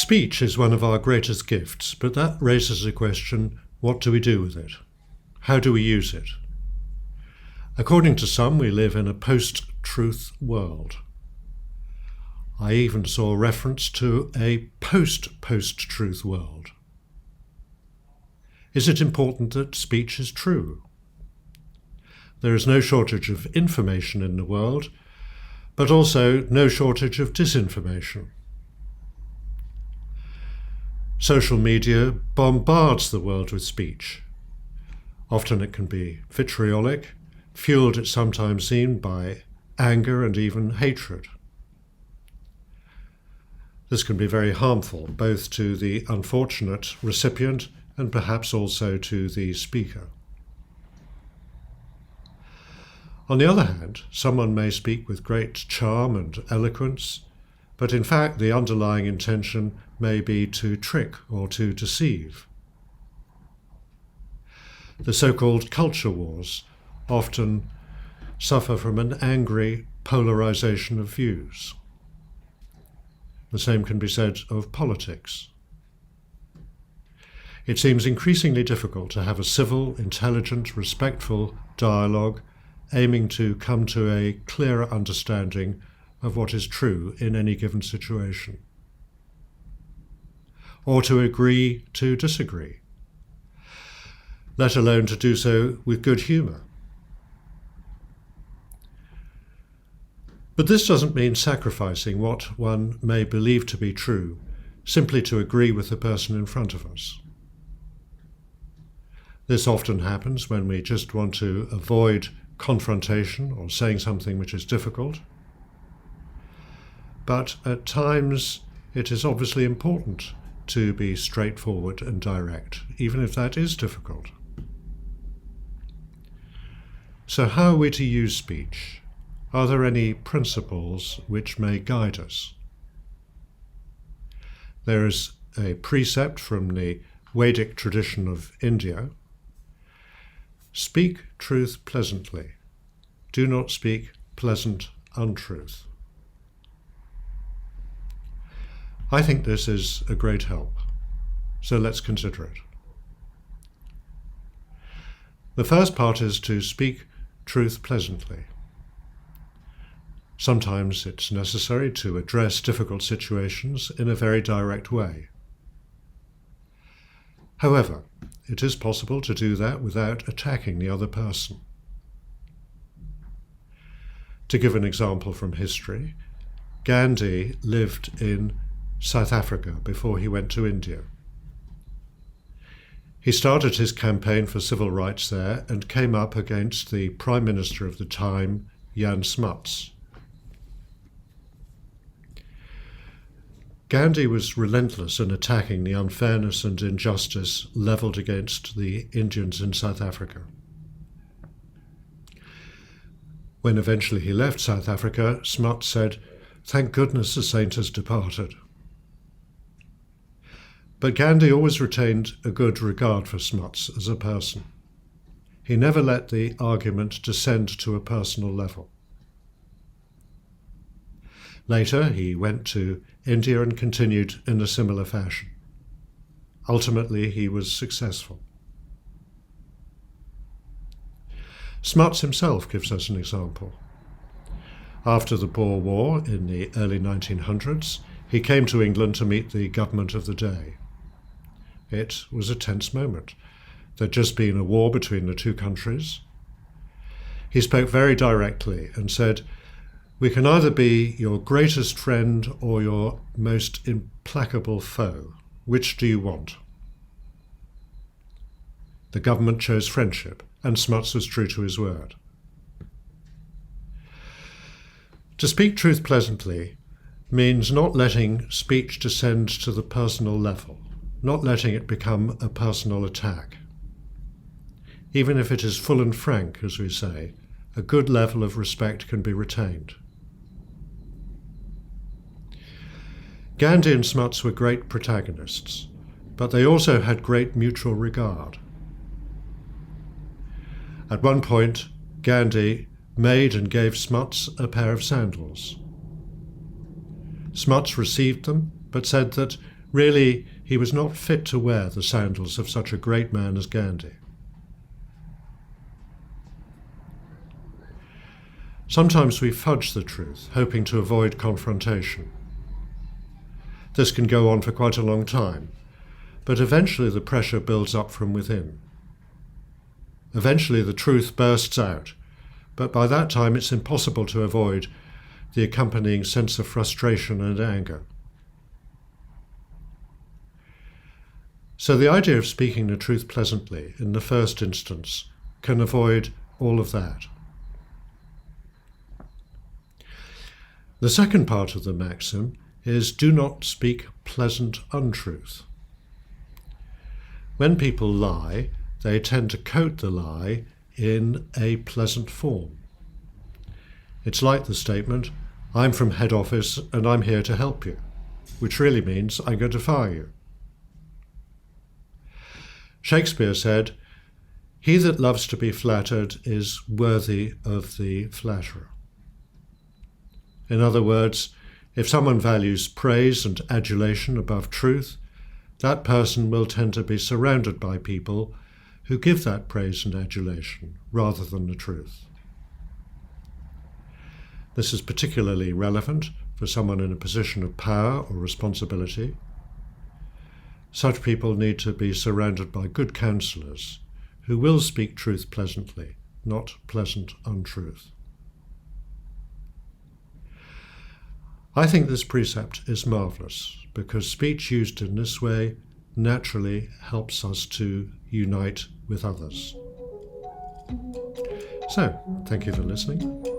Speech is one of our greatest gifts, but that raises the question, what do we do with it? How do we use it? According to some, we live in a post-truth world. I even saw reference to a post-truth world. Is it important that speech is true? There is no shortage of information in the world, but also no shortage of disinformation. Social media bombards the world with speech. Often it can be vitriolic, fueled, it's sometimes seen, by anger and even hatred. This can be very harmful, both to the unfortunate recipient and perhaps also to the speaker. On the other hand, someone may speak with great charm and eloquence, but in fact the underlying intention may be to trick or to deceive. The so-called culture wars often suffer from an angry polarization of views. The same can be said of politics. It seems increasingly difficult to have a civil, intelligent, respectful dialogue aiming to come to a clearer understanding of what is true in any given situation, or to agree to disagree, let alone to do so with good humour. But this doesn't mean sacrificing what one may believe to be true simply to agree with the person in front of us. This often happens when we just want to avoid confrontation or saying something which is difficult. But at times it is obviously important to be straightforward and direct, even if that is difficult. So how are we to use speech? Are there any principles which may guide us? There is a precept from the Vedic tradition of India. Speak truth pleasantly. Do not speak pleasant untruth. I think this is a great help, so let's consider it. The first part is to speak truth pleasantly. Sometimes it's necessary to address difficult situations in a very direct way. However, it is possible to do that without attacking the other person. To give an example from history, Gandhi lived in South Africa before he went to India. He started his campaign for civil rights there and came up against the Prime Minister of the time, Gandhi and Smuts. Gandhi was relentless in attacking the unfairness and injustice levelled against the Indians in South Africa. When eventually he left South Africa, Smuts said, "Thank goodness the saint has departed." But Gandhi always retained a good regard for Smuts as a person. He never let the argument descend to a personal level. Later, he went to India and continued in a similar fashion. Ultimately, he was successful. Smuts himself gives us an example. After the Boer War in the early 1900s, he came to England to meet the government of the day. It was a tense moment. There'd just been a war between the two countries. He spoke very directly and said, "We can either be your greatest friend or your most implacable foe. Which do you want?" The government chose friendship, and Smuts was true to his word. To speak truth pleasantly means not letting speech descend to the personal level, not letting it become a personal attack. Even if it is full and frank, as we say, a good level of respect can be retained. Gandhi and Smuts were great protagonists, but they also had great mutual regard. At one point, Gandhi made and gave Smuts a pair of sandals. Smuts received them, but said that Really, he was not fit to wear the sandals of such a great man as Gandhi. Sometimes we fudge the truth, hoping to avoid confrontation. This can go on for quite a long time, but eventually the pressure builds up from within. Eventually the truth bursts out, but by that time it's impossible to avoid the accompanying sense of frustration and anger. So the idea of speaking the truth pleasantly, in the first instance, can avoid all of that. The second part of the maxim is do not speak pleasant untruth. When people lie, they tend to coat the lie in a pleasant form. It's like the statement, "I'm from head office and I'm here to help you," which really means I'm going to fire you. Shakespeare said, "He that loves to be flattered is worthy of the flatterer." In other words, if someone values praise and adulation above truth, that person will tend to be surrounded by people who give that praise and adulation rather than the truth. This is particularly relevant for someone in a position of power or responsibility. Such people need to be surrounded by good counsellors who will speak truth pleasantly, not pleasant untruth. I think this precept is marvellous because speech used in this way naturally helps us to unite with others. So, thank you for listening.